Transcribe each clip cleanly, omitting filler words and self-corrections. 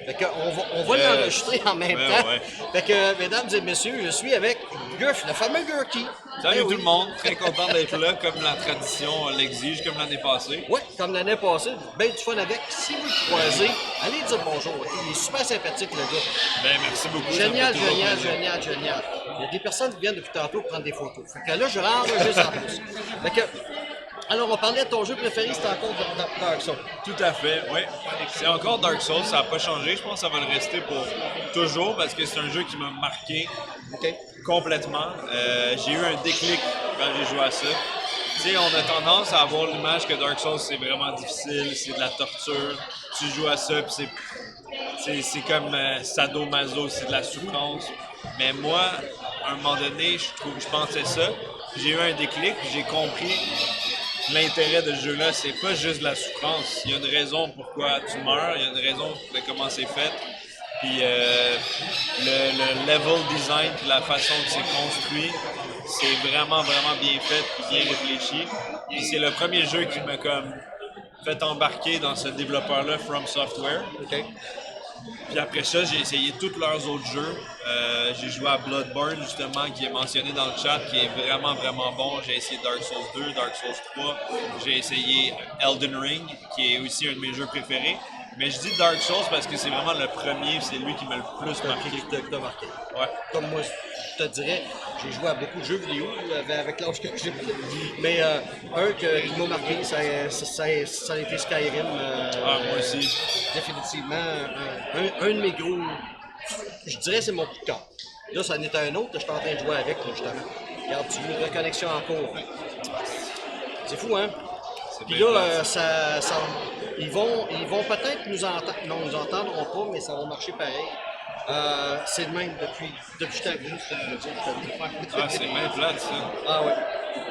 Fait que on va l'enregistrer en même temps. Ouais. Fait que, mesdames et messieurs, je suis avec Gurf, le fameux Gurky. Salut Ben tout le monde, très content d'être là, comme la tradition l'exige, comme l'année passée. Oui, comme l'année passée, ben du fun avec. Si vous le croisez, allez dire bonjour. Il est super sympathique, le gars. Ben merci beaucoup. Génial, ça me fait toujours génial, plaisir. génial, génial. Il y a des personnes qui viennent depuis tantôt prendre des photos. Fait que là, je renregistre en plus. Fait que, alors, on parlait de ton jeu préféré, c'était encore Dark Souls. Tout à fait, oui. C'est encore Dark Souls, ça n'a pas changé. Je pense que ça va le rester pour toujours parce que c'est un jeu qui m'a marqué OK? complètement. J'ai eu un déclic quand j'ai joué à ça. Tu sais, on a tendance à avoir l'image que Dark Souls c'est vraiment difficile, c'est de la torture. Tu joues à ça, puis c'est comme sadomaso, c'est de la souffrance. Mais moi, à un moment donné, je pensais ça. J'ai eu un déclic, puis j'ai compris l'intérêt de ce jeu-là, c'est pas juste de la souffrance. Il y a une raison pourquoi tu meurs, il y a une raison de comment c'est fait. Puis le level design, puis la façon que c'est construit, c'est vraiment, vraiment bien fait puis bien réfléchi. Et c'est le premier jeu qui m'a comme fait embarquer dans ce développeur-là, From Software. OK? Puis après ça, j'ai essayé tous leurs autres jeux. J'ai joué à Bloodborne, justement, qui est mentionné dans le chat, qui est vraiment, vraiment bon. J'ai essayé Dark Souls 2, Dark Souls 3. J'ai essayé Elden Ring, qui est aussi un de mes jeux préférés. Mais je dis Dark Souls parce que c'est vraiment le premier, c'est lui qui m'a le plus marqué. Qui t'a marqué. Ouais. Comme moi, je te dirais, j'ai joué à beaucoup de jeux vidéo avec l'âge que j'ai. Mais un qui m'a marqué, ça a été Skyrim. Moi aussi. Définitivement, un de mes gros. Je dirais c'est mon coup de cœur. Là, ça en est un autre que je suis en train de jouer avec, là, justement. Regarde, tu veux une reconnexion en cours. C'est fou, hein? C'est Puis bien là, plate. ils vont peut-être nous entendre. Non, ils nous entendront pas, mais ça va marcher pareil. C'est le même depuis que je suis arrivé, je te le dis. Ah, c'est bien plate, ça. Ah ouais.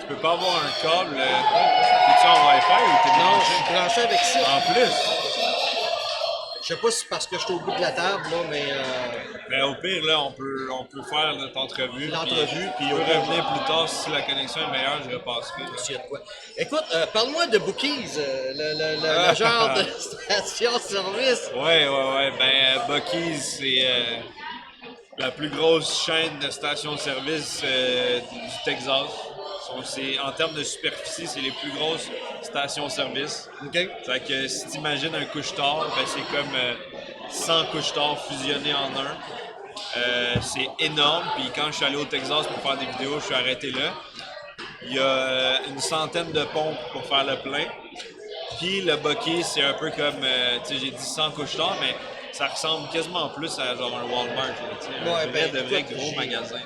Tu peux pas avoir un câble. T'es-tu en Wi-Fi ou t'es Non, je branché? suis branché avec ça. En plus. Je sais pas si c'est parce que je suis au bout de la table, là, mais Mais au pire, là, on peut faire notre entrevue. L'entrevue, puis on au peut pire, revenir plus tard si la connexion est meilleure, je repasserai. là. s'il y a de quoi. Écoute, parle-moi de Bookies, le genre de station-service. Ouais. Ben, Buc-ee's, c'est la plus grosse chaîne de stations-service du Texas. En termes de superficie, c'est les plus grosses stations-service. OK? Fait que si tu imagines un couche-tard, ben, c'est comme 100 couche-tards fusionnés en un. C'est énorme. Puis quand je suis allé au Texas pour faire des vidéos, je suis arrêté là. Il y a une centaine de pompes pour faire le plein. Puis le Buc-ee's, c'est un peu comme, tu sais, j'ai dit 100 couche-tards, mais ça ressemble quasiment plus à genre un Walmart, là, tu sais, un Ouais, vrai, ben, de vrai écoute, gros magasin.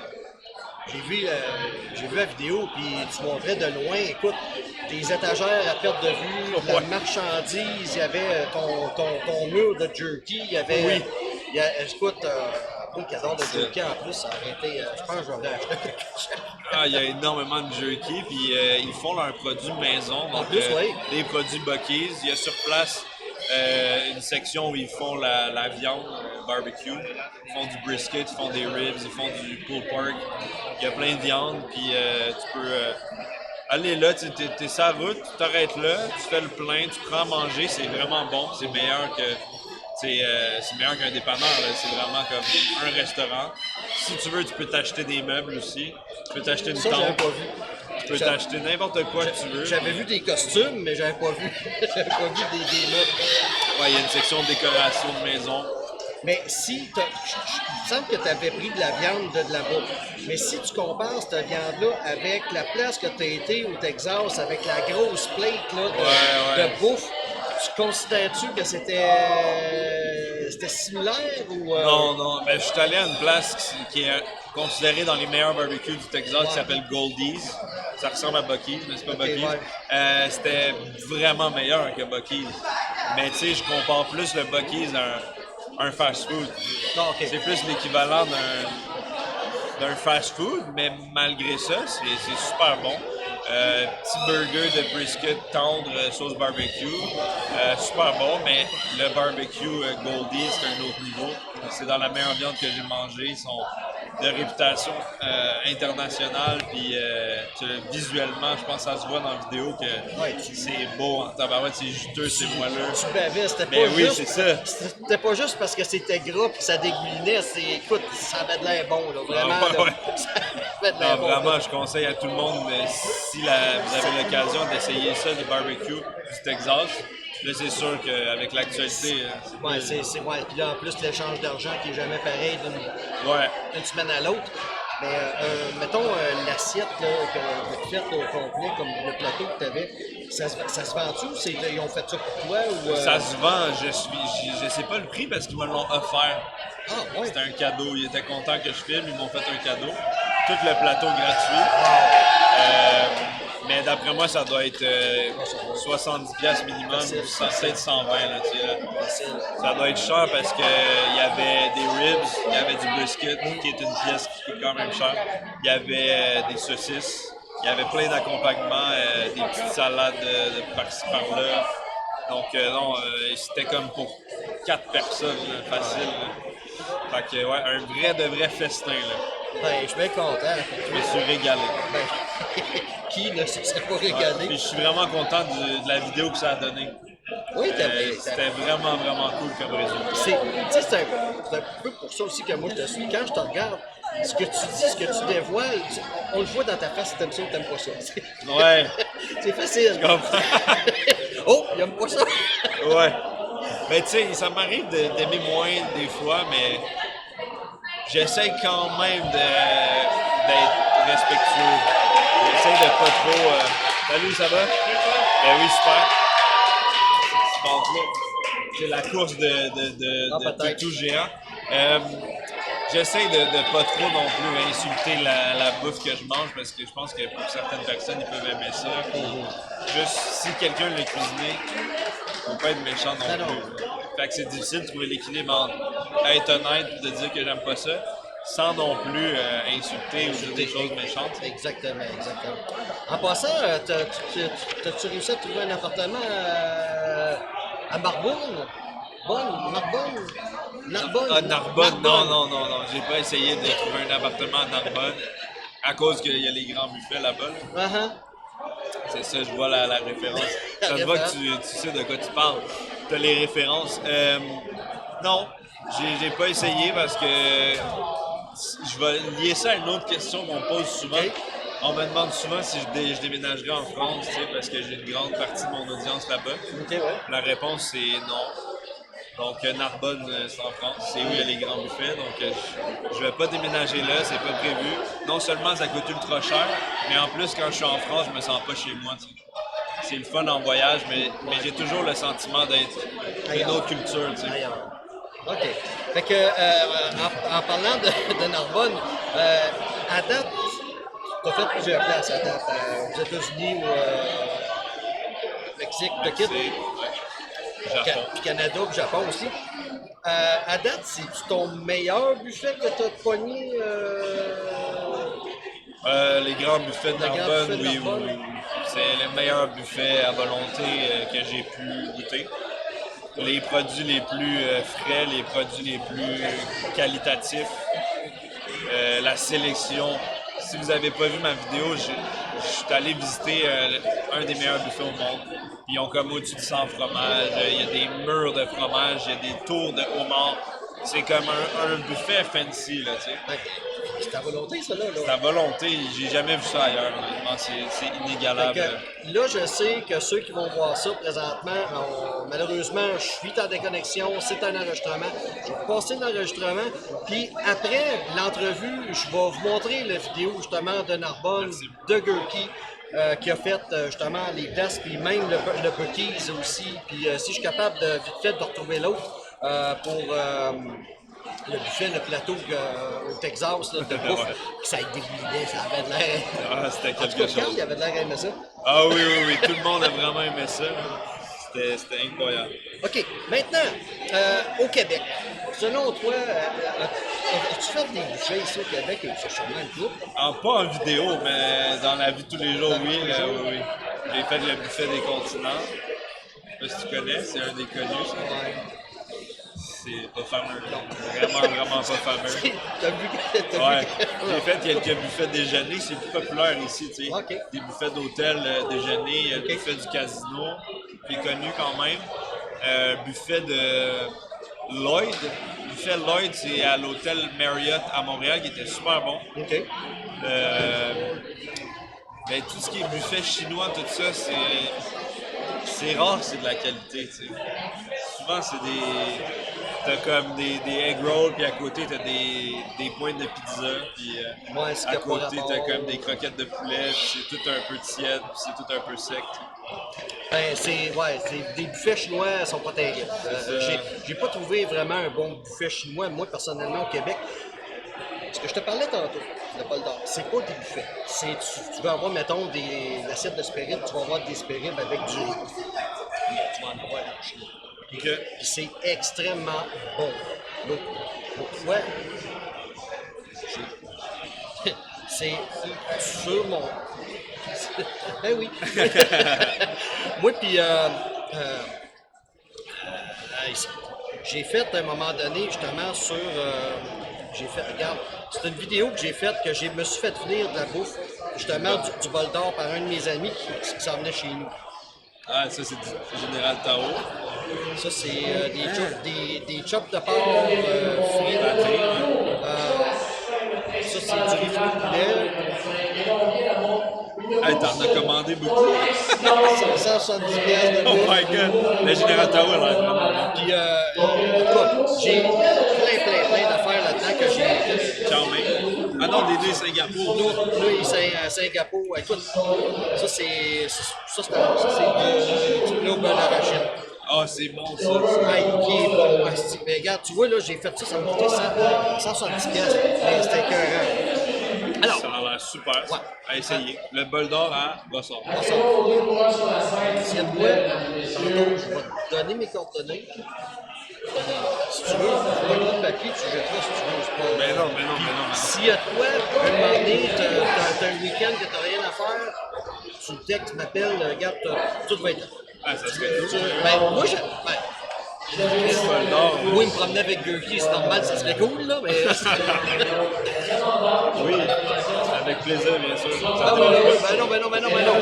J'ai vu la vidéo, puis tu montrais de loin, écoute, des étagères à perte de vue, de la Ouais. marchandise, il y avait ton mur de jerky, il y avait. Oui. Écoute, un cadeau de jerky en plus, ça aurait été. Je pense que je vais acheter. Ah, il y a énormément de jerky, puis ils font leurs produits maison. Donc, plus, oui. des produits Buc-ee's. Il y a sur place une section où ils font la viande, barbecue. Ils font du brisket, ils font des ribs, ils font du pulled pork. Il y a plein de viande, puis tu peux aller là, tu es sur la route, tu t'arrêtes là, tu fais le plein, tu prends à manger, c'est vraiment bon, c'est meilleur que. C'est meilleur qu'un dépanneur, là. C'est vraiment comme un restaurant. Si tu veux, tu peux t'acheter des meubles aussi. Tu peux t'acheter une Ça, j'avais tente. pas vu. Tu peux t'acheter n'importe quoi que tu veux. J'avais vu des costumes, mais j'avais pas vu, j'avais pas vu des meubles. Ouais, il y a une section de décoration de maison. Mais si il me semble que tu avais pris de la viande de là-bas. Mais si tu compares cette viande-là avec la place que tu as été au Texas, avec la grosse plate là, Ouais. de bouffe, tu considères-tu que c'était similaire ou. Non, mais je suis allé à une place qui est considérée dans les meilleurs barbecues du Texas qui s'appelle Goldie's. Ça ressemble à Buc-ee's, mais c'est pas Ok, Buc-ee's. ouais. C'était vraiment meilleur que Buc-ee's. Mais tu sais, je compare plus le Buc-ee's à un fast-food. Ah, ok. C'est plus l'équivalent d'un fast-food, mais malgré ça, c'est super bon. Petit burger de brisket tendre, sauce barbecue, super bon, mais le barbecue Goldie, c'est un autre niveau. C'est dans la meilleure viande que j'ai mangée. de réputation internationale, puis visuellement, je pense que ça se voit dans la vidéo que Ouais. c'est beau en tabarouette, c'est juteux, c'est moelleux. Tu bavais, c'était pas Ben oui, juste. c'est ça. C'était pas juste parce que c'était gras et que ça dégoulinait. Écoute, ça avait de l'air bon, là. Vraiment. Ah, ouais, là, ouais. ça avait de l'air Non, bon. vraiment, je conseille à tout le monde, si vous avez l'occasion d'essayer ça, le barbecue du Texas. Là, c'est sûr qu'avec l'actualité, Ouais, ouais. Puis là, en plus, l'échange d'argent qui est jamais pareil ouais. d'une semaine à l'autre. Mais mettons l'assiette là, que tu fais au complet, comme le plateau que tu avais, ça se vend-tu ou ils ont fait ça pour toi? Ou, Ça se vend, je sais pas le prix parce qu'ils me l'ont offert. Ah, ouais. C'était un cadeau, ils étaient contents que je filme, ils m'ont fait un cadeau. Tout le plateau gratuit. Mais d'après moi, ça doit être 70$ minimum, peut-être 120$. Là, tu sais, là. Ça doit être cher parce qu'il y avait des ribs, il y avait du brisket, qui est une pièce qui coûte quand même cher. Il y avait des saucisses, il y avait plein d'accompagnements, des petites salades de par-ci par-là. Donc non, c'était comme pour 4 personnes, là, facile. Là. Fait que ouais, un vrai de vrai festin. Là. Ben, je suis bien content. Je me suis régalé. Ben, qui ne se serait pas Ouais, régalé? puis je suis vraiment content de la vidéo que ça a donné. Oui, C'était vraiment, vraiment cool comme résultat. C'est un peu pour ça aussi que moi je te suis. Quand je te regarde, ce que tu dis, ce que tu dévoiles, on le voit dans ta face si t'aimes ça ou t'aimes pas ça. Ouais. C'est facile. Je comprends. Oh, il aime pas ça. Ouais. Mais tu sais, ça m'arrive d'aimer moins des fois, mais j'essaie quand même d'être respectueux. J'essaie de pas trop. Salut, ça va? Ben oui, super. Tu penses là? C'est la course de tout géant. J'essaie de pas trop non plus insulter la bouffe que je mange parce que je pense que pour certaines personnes, ils peuvent aimer ça. Juste si quelqu'un l'a cuisiné, faut pas être méchant non plus. Fait que c'est difficile de trouver l'équilibre entre être honnête et de dire que j'aime pas ça, sans non plus insulter ou dire des choses méchantes. Exactement. En passant, t'as-tu réussi à trouver un appartement à Marbourne? Narbonne? Ah, Narbonne, non. J'ai pas essayé de trouver un appartement à Narbonne à cause qu'il y a les grands buffets là-bas. Là. Uh-huh. C'est ça, je vois la référence. Ça se voit que tu sais de quoi tu parles. Tu as les références. Non, j'ai pas essayé parce que je vais lier ça à une autre question qu'on me pose souvent. Okay. On me demande souvent si je déménagerais en France, tu sais, parce que j'ai une grande partie de mon audience là-bas. Okay, ouais. La réponse, c'est non. Donc, Narbonne, c'est en France, c'est où il y a les grands buffets. Donc, je vais pas déménager là, c'est pas prévu. Non seulement ça coûte ultra cher, mais en plus, quand je suis en France, je me sens pas chez moi. Tu sais. C'est le fun en voyage, mais j'ai toujours le sentiment d'être d'une autre culture. Tu sais. Ailleurs. OK. Fait que, en parlant de Narbonne, à date, tu as fait plusieurs places à date, aux États-Unis ou Mexique, tu quittes. Japon. Puis Canada, puis Japon aussi. À date, c'est-tu ton meilleur buffet que tu as pogné? Les grands buffets de Narbonne, oui. C'est le meilleur buffet à volonté que j'ai pu goûter. Les produits les plus frais, les produits les plus qualitatifs, la sélection. Si vous n'avez pas vu ma vidéo, je suis allé visiter un des meilleurs buffets au monde. Ils ont comme au-dessus de 100 fromages, il y a des murs de fromage, il y a des tours de homard. C'est comme un buffet fancy, là, tu sais. C'est ta volonté, ça, là? C'est à volonté, j'ai jamais vu ça ailleurs, honnêtement, c'est inégalable. Là, je sais que ceux qui vont voir ça présentement, malheureusement, je suis en déconnexion, c'est un enregistrement. Je vais passer l'enregistrement, puis après l'entrevue, je vais vous montrer la vidéo justement de Narbonne, de Gurky, qui a fait justement les places, puis même le Buc-ee's aussi. Puis si je suis capable de vite fait de retrouver l'autre pour le buffet, le plateau au Texas là, de bouffe, ça dégoulinait, ça avait de l'air. Ah, c'était quelque En tout cas, chose. Carl, il avait de l'air à aimer ça. Ah oui, tout le monde a vraiment aimé ça. C'était incroyable. OK, maintenant, au Québec, selon toi, as-tu fait des buffets ici au Québec? C'est sûrement le groupe. Pas en vidéo, mais dans la vie de tous les jours, oui. J'ai fait le buffet des continents. Je sais pas si tu connais, c'est un des connus. Ça. c'est pas fameux. Vraiment, vraiment pas fameux. T'as vu? Ouais. J'ai fait quelques buffets de déjeuner, c'est plus populaire ici, tu sais. Ok. Des buffets d'hôtel déjeuner, Ok. buffet du casino, qui est connu quand même. Buffet de Lloyd. Buffet Lloyd, c'est à l'hôtel Marriott à Montréal, qui était super bon. OK. Ben, tout ce qui est buffet chinois, tout ça, c'est rare, c'est de la qualité, tu sais. Souvent, c'est des... T'as comme des egg rolls, puis à côté, t'as des pointes de pizza, puis Ouais, c'est à qu'il y a pas côté, rapport. t'as comme des croquettes de poulet, puis c'est tout un peu tiède, puis c'est tout un peu sec. Ben, des buffets chinois sont pas terribles. J'ai pas trouvé vraiment un bon buffet chinois, moi, personnellement, au Québec. Ce que je te parlais tantôt, le bol d'or, c'est pas des buffets. Tu vas avoir, mettons, des assiettes de spéride, tu vas avoir des spérides avec du riz. Tu vas en avoir dans le Chine. Ok. Puis c'est extrêmement bon. L'autre fois, c'est sur mon... Ben oui. Moi, puis j'ai fait à un moment donné, justement, sur... regarde, c'est une vidéo que j'ai faite, que je me suis fait venir de la bouffe, justement, du bol d'or par un de mes amis qui s'en venait chez nous. Ah, ça, c'est du Général Tao. Ça, c'est des chops de porc frits. Ça, c'est du riz frit de poulet. Hey, t'en as commandé beaucoup. 170 piastres de Oh bouffe. my god, le Général Tao, elle a l'air vraiment bon. Puis, en tout cas, j'ai plein d'affaires là-dedans que j'ai... Ciao, mec. Ah non, les deux Singapour. Nous, Singapour, écoute, ça, c'est du poulet au beurre d'arachide. Ah, c'est bon, ça. Ah, il est bon, asti. Mais regarde, tu vois, là, j'ai fait ça, ça m'a coûté 170 piastres. Mais c'était écœurant. Alors, Ça a l'air super. Ouais. À essayer. Le bol d'or à Brossard. s'il y a de quoi, tantôt, je vais te donner mes coordonnées. Si tu veux, tu prends le papier, tu jetteras si tu veux. C'est pas... Mais non. S'il y a de quoi, à un moment donné, t'as un week-end que t'as rien à faire, tu me textes, tu m'appelles, regarde, tout va être là. Ah, ça serait cool. Ben, moi, Le bol d'or. oui, me promener avec Gurky, c'est normal, ça serait cool, là, mais... Oui, avec plaisir, bien sûr. Ah oui, ben non.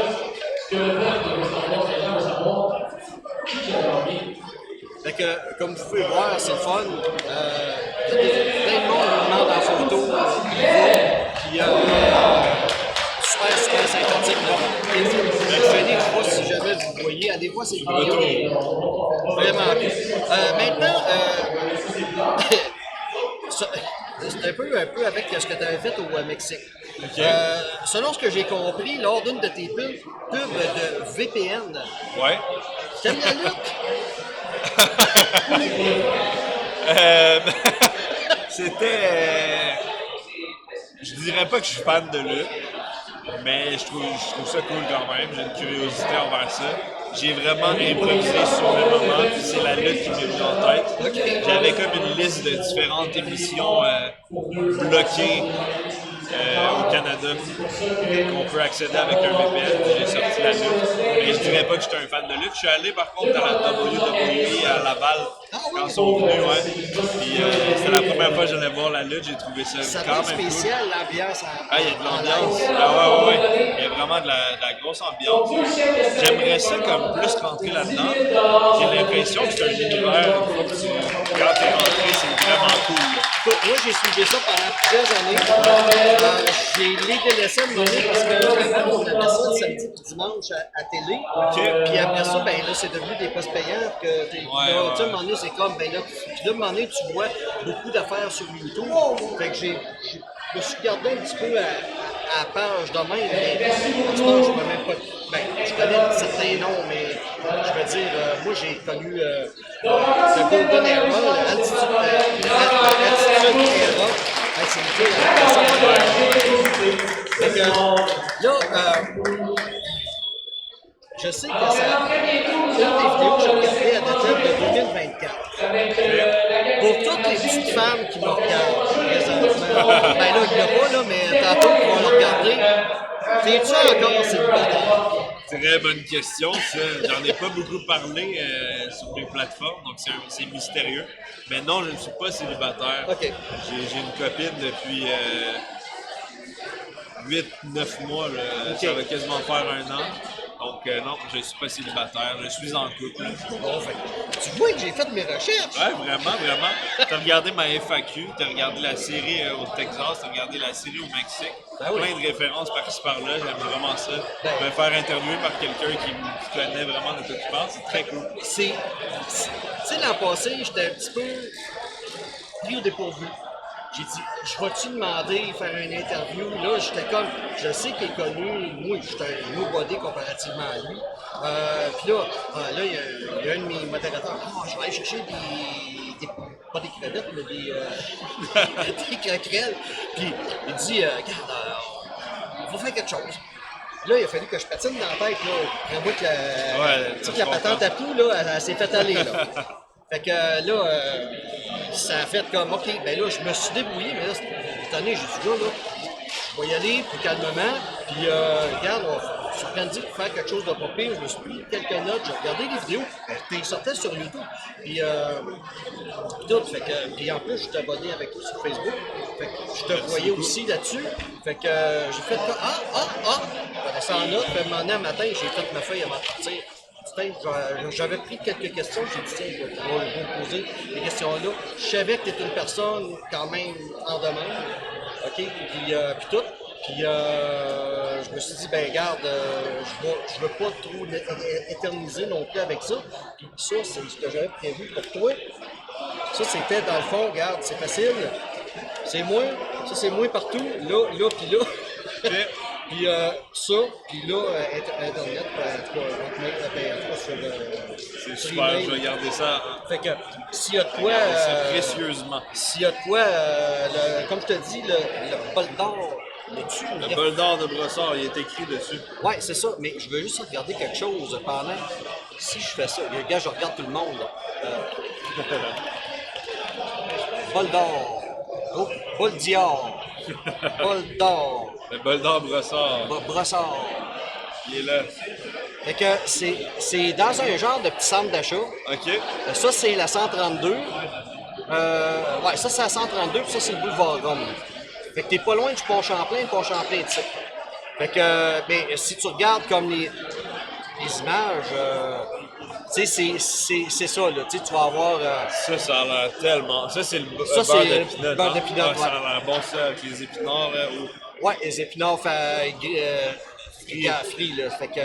Fait que, comme vous pouvez voir, c'est le fun. Plein de monde me demande en photo, puis super sympathique. Venez, je sais pas si jamais vous voyez, allez voir ces vidéos. Vraiment cool. Maintenant, c'est un peu avec ce que tu avais fait au Mexique. Ok. Selon ce que j'ai compris, lors d'une de tes pubs de VPN, Ouais. t'aimes la lutte? C'était. Je dirais pas que je suis fan de lutte, mais je trouve ça cool quand même. J'ai une curiosité envers ça. J'ai vraiment improvisé sur le moment, puis c'est la lutte qui m'est venue en tête. Ok. J'avais comme une liste de différentes émissions bloquées au Canada qu'on peut accéder avec un VPN. J'ai sorti la lutte. Mais je dirais pas que j'étais un fan de lutte. Je suis allé par contre à la WWE à Laval quand ils sont venus. Ouais. Puis c'était la première fois que j'allais voir la lutte. J'ai trouvé ça Ça quand va être même cool. spécial, l'ambiance. Ah, il y a de l'ambiance. Ah ouais. Il y a vraiment de la grosse ambiance. J'aimerais ça comme plus rentrer là-dedans. J'ai l'impression que c'est un univers, quand t'es rentré, c'est vraiment cool. Écoute, moi, j'ai suivi ça pendant plusieurs années. J'ai délaissé à un moment donné parce que avant, on avait ça le samedi et dimanche à télé. Puis après ça, ben là, c'est devenu des postes payants. Que tu sais, à un moment donné, c'est comme, ben là, puis là, à un moment donné, tu vois beaucoup d'affaires sur YouTube. Fait que je me suis gardé un petit peu à page de même, mais en ce moment, je ne peux même pas. Ben, je connais certains noms, mais je veux dire, moi, j'ai connu le Golden Era, l'Altitude Era. Hey, c'est nickel, fait que, là, je sais que c'est une des vidéos que j'ai regardées à dater de 2024. Pour toutes les petites femmes qui me regardent présentement, ben là, il n'y en a pas, là, mais tantôt, ils vont le regarder. T'es-tu encore célibataire? Très bonne question, ça. J'en ai pas beaucoup parlé sur les plateformes, donc c'est mystérieux. Mais non, je ne suis pas célibataire. OK. J'ai une copine depuis 8-9 mois. Là. OK. Ça va quasiment faire un an. Donc non, je ne suis pas célibataire. Je suis en couple. Bon, fait, tu vois que j'ai fait mes recherches. Ouais, vraiment. T'as regardé ma FAQ, t'as regardé la série au Texas, t'as regardé la série au Mexique. Ben oui. Plein de références par-ci par-là, j'aime vraiment ça. Ben. Me faire interviewer par quelqu'un qui connaît vraiment de quoi tu parles, c'est très cool. Tu sais, l'an passé, j'étais un petit peu pris au dépourvu. J'ai dit, je vais-tu demander, faire une interview? Là, j'étais comme, je sais qu'il est connu, moi, j'étais un nobody comparativement à lui. Puis là, il y a un de mes modérateurs, je vais aller chercher pas des crevettes, mais des croquerelles. Puis il dit, regarde, on va faire quelque chose. Là, il a fallu que je patine dans la tête, là. Moi que toute la patente à tout, là, elle s'est fait aller, là. Fait que là, ça a fait comme, OK, ben là, je me suis débrouillé, mais là, cette année, j'ai dit, là, je vais y aller plus calmement, puis regarde, on s'est organisé pour faire quelque chose de pas pire, je me suis pris quelques notes, j'ai regardé les vidéos, puis ils sortaient sur YouTube, puis tout, fait que, puis en plus, je suis abonné avec toi sur Facebook, fait que je te voyais aussi là-dessus, fait que j'ai fait, j'avais ça en note, puis à un moment donné, un matin, j'ai fait ma feuille avant de partir. J'avais pris quelques questions, j'ai dit, tiens, je vais vous poser ces questions-là. Je savais que tu étais une personne quand même en demande, OK, puis tout. Puis je me suis dit, ben regarde, je veux pas trop éterniser non plus avec ça. Puis ça, c'est ce que j'avais prévu pour toi. Ça, c'était dans le fond, regarde, c'est facile. C'est moi, ça c'est moi partout, là, puis là. Puis ça, puis là, Internet, en tout cas, c'est super, je vais garder ça. Fait que s'il y a de quoi. Précieusement. S'il y a de quoi, comme je te dis, le bol d'or, le bol d'or de Brossard, il est écrit dessus. Ouais, c'est ça, mais je veux juste regarder quelque chose pendant. Si je fais ça, regarde, je regarde tout le monde, là. Bol d'or. Oh, bol d'or. Bol d'or. Le bol d'or Brossard. Brossard. Il est là. Fait que c'est dans un genre de petit centre d'achat. OK. Ça, c'est la 132. Ouais, ça, c'est la 132, puis ça, c'est le boulevard Rome. Fait que t'es pas loin du pont Champlain, tu sais. Fait que, mais si tu regardes comme les images, tu sais, c'est ça, là. Tu sais, tu vas avoir. Ça a l'air tellement. Ça, c'est le beurre c'est beurre de d'épinard, Ça a l'air bon, ça, avec les épinards, là. Ouais, les épinards frits, là. Fait que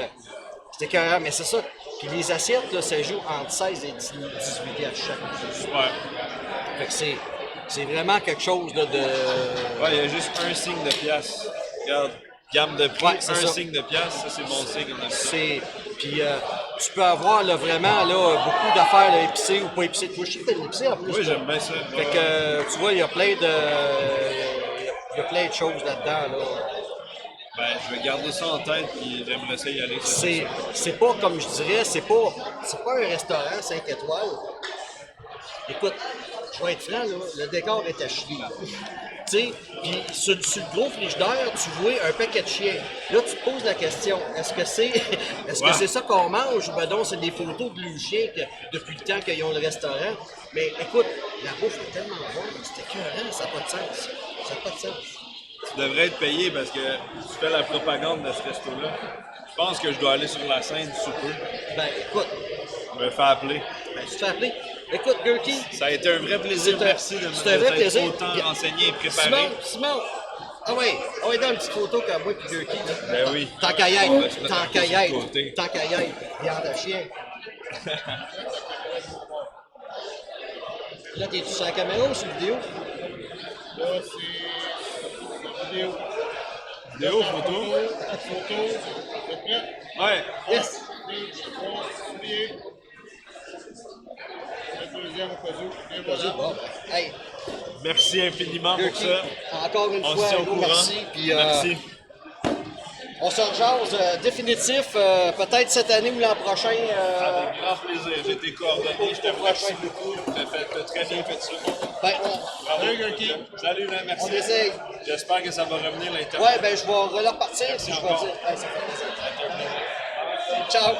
c'était carré, mais c'est ça. Puis les assiettes, là, ça joue entre 16 et 18 à chaque. Super. Fait que c'est vraiment quelque chose là, de. Ouais, il y a juste un signe de pièce. Regarde, gamme de prix, Ouais, c'est ça. signe de pièce, ça c'est bon signe. Puis tu peux avoir là, vraiment là, beaucoup d'affaires là, épicées ou pas épicées. Toi, je sais que t'as épicé en plus. Oui, j'aime bien ça. Fait que tu vois, il y a plein de choses là-dedans. Là. Ben, je vais garder ça en tête puis j'aimerais ça y aller. C'est pas comme je dirais, c'est pas un restaurant 5 étoiles. Écoute, je vais être franc, là, le décor est à chier. Tu sais, puis sur le gros frigidaire, tu vois un paquet de chiens. Là, tu te poses la question, est-ce que c'est ça qu'on mange ou ben donc c'est des photos de le chien depuis le temps qu'ils ont le restaurant? Mais écoute, la bouffe est tellement bonne, c'est écœurant, ça n'a pas de sens. Ça n'a pas de sens. Tu devrais être payé parce que tu fais la propagande de ce resto-là. Je pense que je dois aller sur la scène sous peu. Ben écoute, Je me fais appeler. ben tu te fais appeler. Écoute, Gurky. Ça a été un vrai plaisir. Merci de C'est un vrai plaisir. autant renseigné et préparé. Simon. Ah ouais, dans une petite photo comme moi et Gurky. Ben oui. Tant qu'à y On va être, se mettre tant un qu'à peu y sur le être, côté. tant qu'à y être, viande à chien. Là, t'es-tu sur la caméra ou sur la vidéo? Là, c'est vidéo. Vidéo, photo. Photo, c'est prêt? Ouais. Yes! 2, 3, soulier. Le deuxième au cas où. Et voilà. Bon, hey, Merci infiniment pour Gurky, ça. encore une On se fois, tient un au gros courant. merci. Puis, Merci. on se rejase définitif, peut-être cette année ou l'an prochain. Avec grand plaisir. J'ai été coordonné. Je te remercie beaucoup. Tu as très bien fait ça. Ben, Bravo. Salut, Gurky. Salut, là, merci. on essaye. J'espère que ça va revenir l'Internet. Ouais, ben je vais repartir si je vais encore. dire. Hey, ça fait plaisir. Ça a été un plaisir. Ciao!